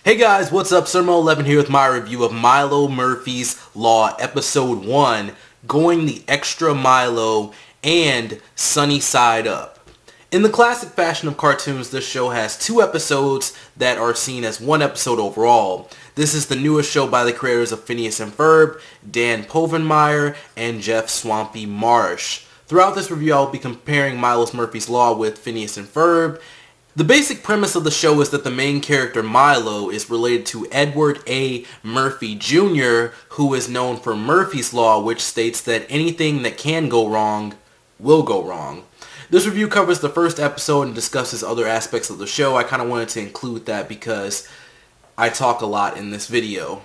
Hey guys, what's up? Sermo11 here with my review of Milo Murphy's Law Episode 1, Going the Extra Milo and Sunny Side Up. In the classic fashion of cartoons, this show has 2 episodes that are seen as 1 episode overall. This is the newest show by the creators of Phineas and Ferb, Dan Povenmire, and Jeff Swampy Marsh. Throughout this review, I'll be comparing Milo Murphy's Law with Phineas and Ferb. The basic premise of the show is that the main character Milo is related to Edward A. Murphy Jr., who is known for Murphy's Law, which states that anything that can go wrong will go wrong. This review covers the first episode and discusses other aspects of the show. I kind of wanted to include that because I talk a lot in this video.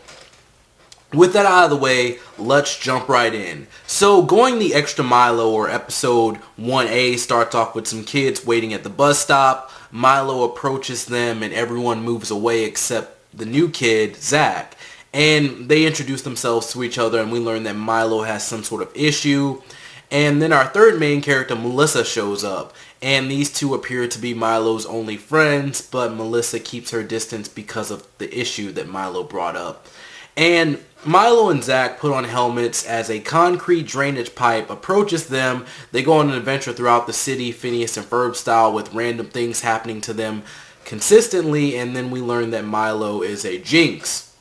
With that out of the way, let's jump right in. So, Going the Extra Milo, or episode 1A, starts off with some kids waiting at the bus stop. Milo approaches them and everyone moves away except the new kid, Zach. And they introduce themselves to each other and we learn that Milo has some sort of issue. And then our third main character, Melissa, shows up. And these two appear to be Milo's only friends, but Melissa keeps her distance because of the issue that Milo brought up. And Milo and Zach put on helmets as a concrete drainage pipe approaches them. They go on an adventure throughout the city, Phineas and Ferb style, with random things happening to them consistently, and then we learn that Milo is a jinx.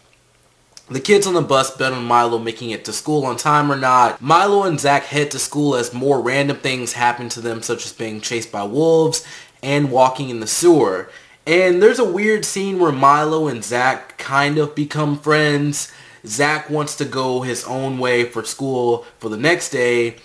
The kids on the bus bet on Milo making it to school on time or not. Milo and Zach head to school as more random things happen to them, such as being chased by wolves and walking in the sewer. And there's a weird scene where Milo and Zach kind of become friends. Zach wants to go his own way for school for the next day,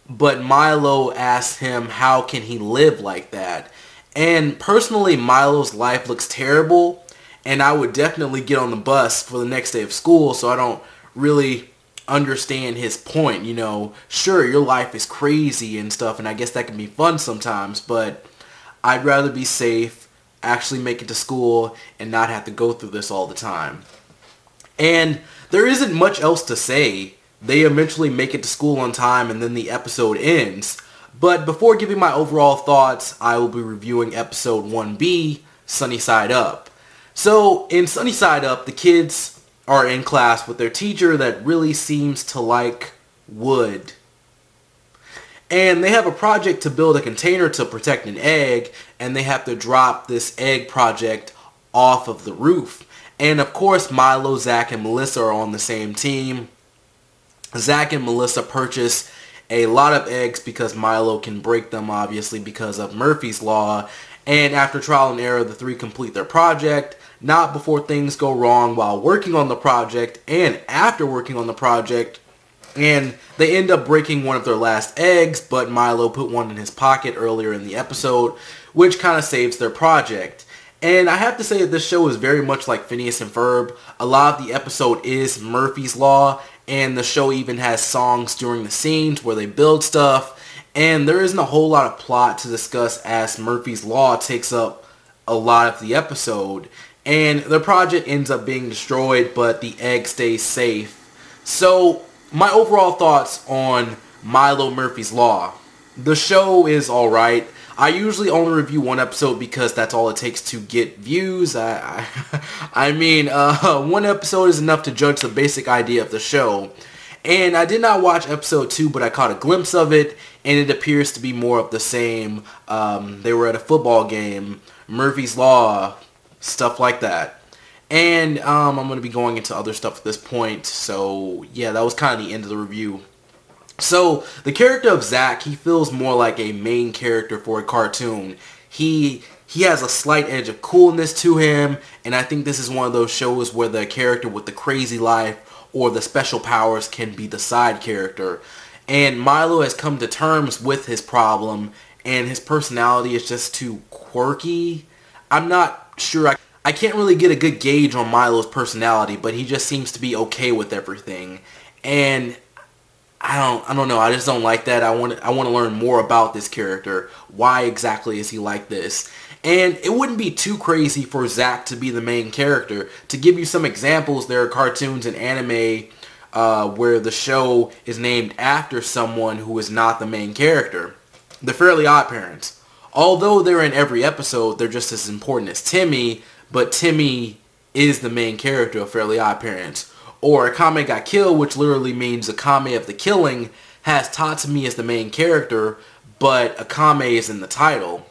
but Milo asks him how can he live like that. And personally, Milo's life looks terrible, and I would definitely get on the bus for the next day of school, so I don't really understand his point. You know, sure, your life is crazy and stuff, and I guess that can be fun sometimes, but I'd rather be safe, actually make it to school, and not have to go through this all the time. And there isn't much else to say. They eventually make it to school on time and then the episode ends. But before giving my overall thoughts, I will be reviewing episode 1B, Sunny Side Up. So in Sunny Side Up, the kids are in class with their teacher that really seems to like wood. And they have a project to build a container to protect an egg, and they have to drop this egg project off of the roof. And of course, Milo, Zach, and Melissa are on the same team. Zach and Melissa purchase a lot of eggs because Milo can break them, obviously, because of Murphy's Law. And after trial and error, the 3 complete their project. Not before things go wrong while working on the project and after working on the project. And they end up breaking one of their last eggs, but Milo put one in his pocket earlier in the episode, which kind of saves their project. And I have to say that this show is very much like Phineas and Ferb. A lot of the episode is Murphy's Law, and the show even has songs during the scenes where they build stuff. And there isn't a whole lot of plot to discuss as Murphy's Law takes up a lot of the episode. And the project ends up being destroyed, but the egg stays safe. So, my overall thoughts on Milo Murphy's Law. The show is alright. I usually only review 1 episode because that's all it takes to get views. I mean, 1 episode is enough to judge the basic idea of the show. And I did not watch episode 2, but I caught a glimpse of it, and it appears to be more of the same. They were at a football game, Murphy's Law, stuff like that. And I'm going to be going into other stuff at this point, so yeah, that was kind of the end of the review. So, the character of Zach, he feels more like a main character for a cartoon. He has a slight edge of coolness to him, and I think this is one of those shows where the character with the crazy life or the special powers can be the side character. And Milo has come to terms with his problem, and his personality is just too quirky. I'm not sure, I can't really get a good gauge on Milo's personality, but he just seems to be okay with everything. And I don't know. I just don't like that. I want to learn more about this character. Why exactly is he like this? And it wouldn't be too crazy for Zach to be the main character. To give you some examples, there are cartoons and anime where the show is named after someone who is not the main character. The Fairly Odd Parents. Although they're in every episode, they're just as important as Timmy, but Timmy is the main character of Fairly Odd Parents. Or Akame got killed, which literally means Akame of the killing, has Tatsumi as the main character, but Akame is in the title.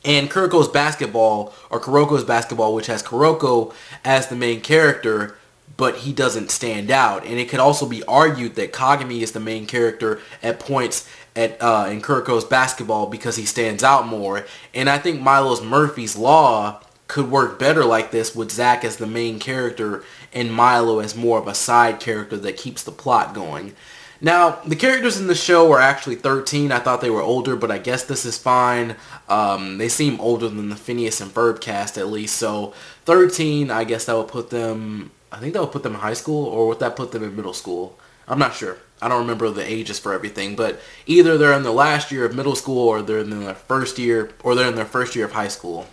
And Kuroko's Basketball, which has Kuroko as the main character, but he doesn't stand out. And it could also be argued that Kagami is the main character at points in Kuroko's Basketball because he stands out more. And I think Milo's Murphy's Law could work better like this with Zack as the main character and Milo as more of a side character that keeps the plot going. Now, the characters in the show are actually 13. I thought they were older, but I guess this is fine. They seem older than the Phineas and Ferb cast at least. So 13, I guess that would put them, I think that would put them in high school, or would that put them in middle school? I'm not sure. I don't remember the ages for everything, but either they're in their last year of middle school, or they're in their first year, of high school.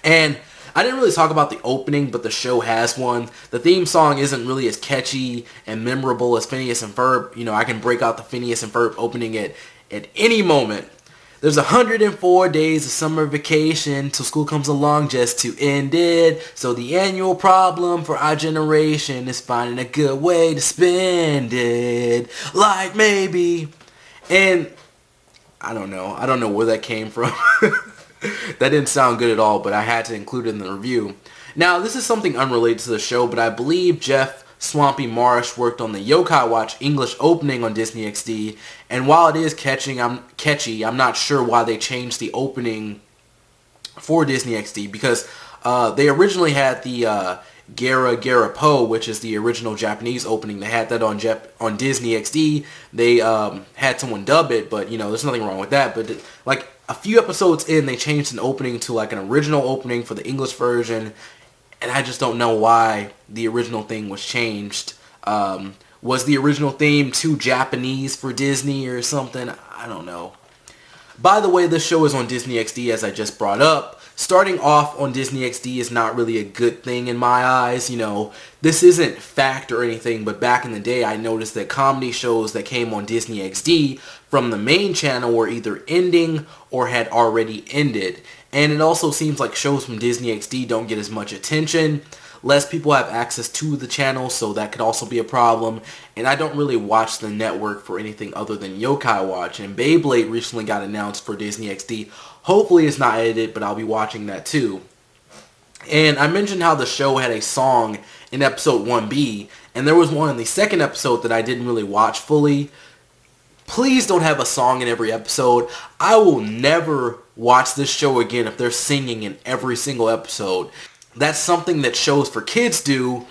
And I didn't really talk about the opening, but the show has one. The theme song isn't really as catchy and memorable as Phineas and Ferb. You know, I can break out the Phineas and Ferb opening at any moment. There's 104 days of summer vacation till school comes along just to end it. So the annual problem for our generation is finding a good way to spend it. Like maybe. And I don't know where that came from. That didn't sound good at all, but I had to include it in the review. Now, this is something unrelated to the show, but I believe Jeff Swampy Marsh worked on the Yokai Watch English opening on Disney XD, and while it is catchy, I'm not sure why they changed the opening for Disney XD, because they originally had the Gara Gara Po, which is the original Japanese opening. They had that on Disney XD. They had someone dub it, but you know, there's nothing wrong with that. But like a few episodes in, they changed an opening to like an original opening for the English version, and I just don't know why the original thing was changed. Was the original theme too Japanese for Disney or something? I don't know. By the way, this show is on Disney XD, as I just brought up. Starting off on Disney XD is not really a good thing in my eyes. You know, this isn't fact or anything, but back in the day I noticed that comedy shows that came on Disney XD from the main channel were either ending or had already ended. And it also seems like shows from Disney XD don't get as much attention. Less people have access to the channel, so that could also be a problem. And I don't really watch the network for anything other than Yokai Watch. And Beyblade recently got announced for Disney XD. Hopefully it's not edited, but I'll be watching that too. And I mentioned how the show had a song in episode 1B, and there was one in the second episode that I didn't really watch fully. Please don't have a song in every episode. I will never watch this show again if they're singing in every single episode. That's something that shows for kids do,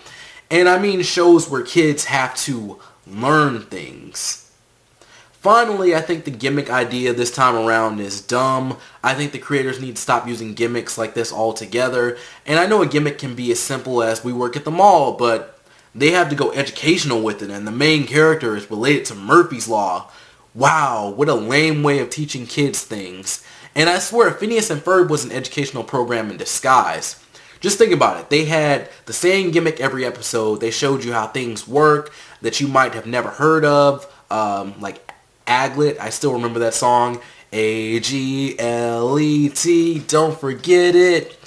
and I mean shows where kids have to learn things. Finally, I think the gimmick idea this time around is dumb. I think the creators need to stop using gimmicks like this altogether. And I know a gimmick can be as simple as we work at the mall, but they have to go educational with it, and the main character is related to Murphy's Law. Wow, what a lame way of teaching kids things. And I swear, Phineas and Ferb was an educational program in disguise. Just think about it. They had the same gimmick every episode. They showed you how things work that you might have never heard of, like Aglet. I still remember that song. A-G-L-E-T, don't forget it.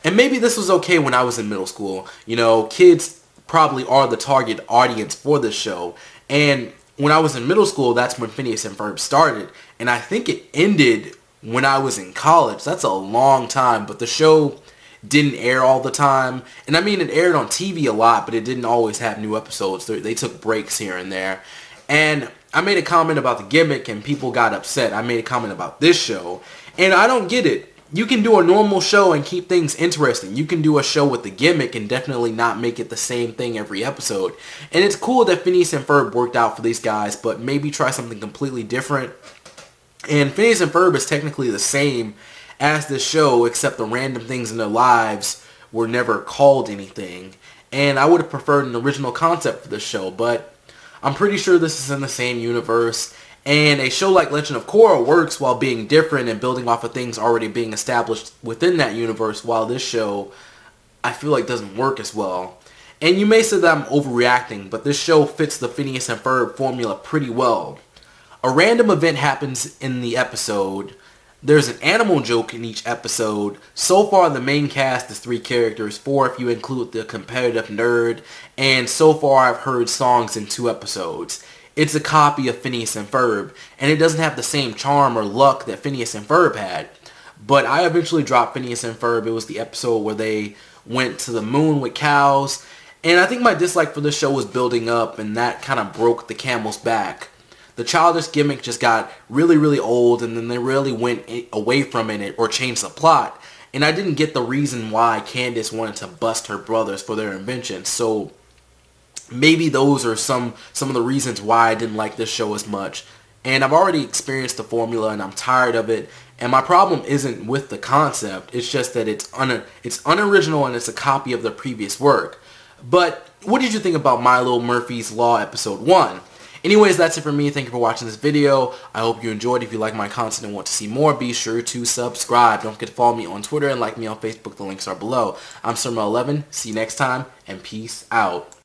And maybe this was okay when I was in middle school. You know, kids probably are the target audience for this show. And when I was in middle school, that's when Phineas and Ferb started. And I think it ended when I was in college. That's a long time, but the show didn't air all the time. And I mean, it aired on TV a lot, but it didn't always have new episodes. They took breaks here and there. And I made a comment about the gimmick and people got upset. I made a comment about this show, and I don't get it. You can do a normal show and keep things interesting. You can do a show with the gimmick and definitely not make it the same thing every episode. And it's cool that Phineas and Ferb worked out for these guys, but maybe try something completely different. And Phineas and Ferb is technically the same as this show, except the random things in their lives were never called anything. And I would have preferred an original concept for this show, but I'm pretty sure this is in the same universe. And a show like Legend of Korra works while being different and building off of things already being established within that universe, while this show, I feel like, doesn't work as well. And you may say that I'm overreacting, but this show fits the Phineas and Ferb formula pretty well. A random event happens in the episode. There's an animal joke in each episode. So far, the main cast is 3 characters, 4 if you include the competitive nerd, and so far I've heard songs in 2 episodes. It's a copy of Phineas and Ferb, and it doesn't have the same charm or luck that Phineas and Ferb had. But I eventually dropped Phineas and Ferb. It was the episode where they went to the moon with cows, and I think my dislike for this show was building up, and that kind of broke the camel's back. The childish gimmick just got really, really old, and then they really went away from it or changed the plot. And I didn't get the reason why Candace wanted to bust her brothers for their invention. So maybe those are some of the reasons why I didn't like this show as much. And I've already experienced the formula, and I'm tired of it. And my problem isn't with the concept. It's just that it's unoriginal, and it's a copy of the previous work. But what did you think about Milo Murphy's Law Episode 1? Anyways, that's it for me. Thank you for watching this video. I hope you enjoyed. If you like my content and want to see more, be sure to subscribe. Don't forget to follow me on Twitter and like me on Facebook. The links are below. I'm Sirma11. See you next time, and peace out.